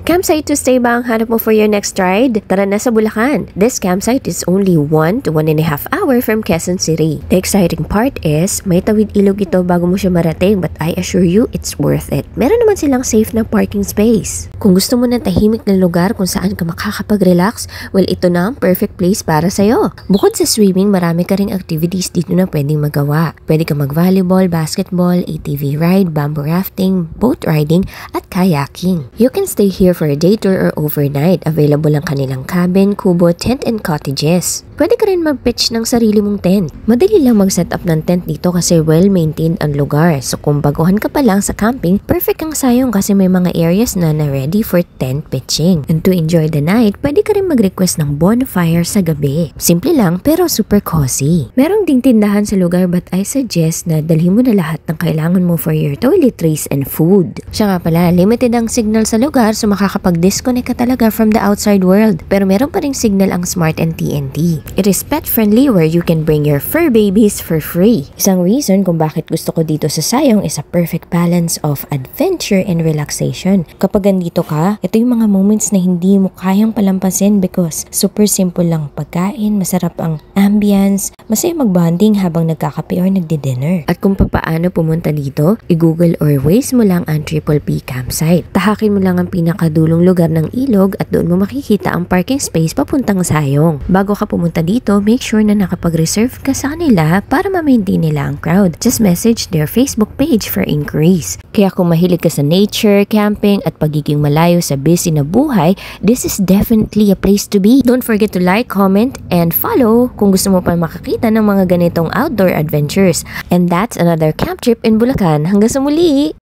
Campsite to stay ba ang hanap mo for your next ride? Tara na sa Bulacan. This campsite is only 1 to 1.5 hour from Quezon City. The exciting part is, may tawid ilog ito bago mo siya marating, but I assure you, it's worth it. Meron naman silang safe na parking space. Kung gusto mo ng tahimik na lugar kung saan ka makakapag-relax, well, ito na ang perfect place para sa'yo. Bukod sa swimming, marami ka ring activities dito na pwedeng magawa. Pwede ka mag-volleyball, basketball, ATV ride, bamboo rafting, boat riding, at kayaking. You can stay here for a day tour or overnight. Available ang kanilang cabin, kubo, tent, and cottages. Pwede ka rin mag-pitch ng sarili mong tent. Madali lang mag-set up ng tent dito kasi well-maintained ang lugar. So kung baguhan ka pa lang sa camping, perfect ang sayong kasi may mga areas na ready for tent pitching. And to enjoy the night, pwede ka rin mag-request ng bonfire sa gabi. Simple lang pero super cozy. Merong ding tindahan sa lugar but I suggest na dalhin mo na lahat ng kailangan mo for your toiletries and food. Siya nga pala, limited ang signal sa lugar so makakapag-disconnect ka talaga from the outside world. Pero meron pa ring signal ang Smart and TNT. It is pet-friendly where you can bring your fur babies for free. Isang reason kung bakit gusto ko dito sa Sayong is a perfect balance of adventure and relaxation. Kapag andito ka, ito yung mga moments na hindi mo kayang palampasin because super simple lang pagkain, masarap ang ambience, masaya mag-bonding habang nagkakape or nagdi-dinner. At kung papaano pumunta dito, i-google or Waze mo lang ang Triple P campsite. Tahakin mo lang ang pinakadulong lugar ng ilog at doon mo makikita ang parking space papuntang Sayong. Bago ka pumunta dito, make sure na nakapag-reserve ka sa kanila para ma-maintain nila ang crowd. Just message their Facebook page for inquiries. Kaya kung mahilig ka sa nature, camping, at pagiging malayo sa busy na buhay, this is definitely a place to be. Don't forget to like, comment, and follow kung gusto mo pa makakita ng mga ganitong outdoor adventures. And that's another camp trip in Bulacan. Hanggang sa muli!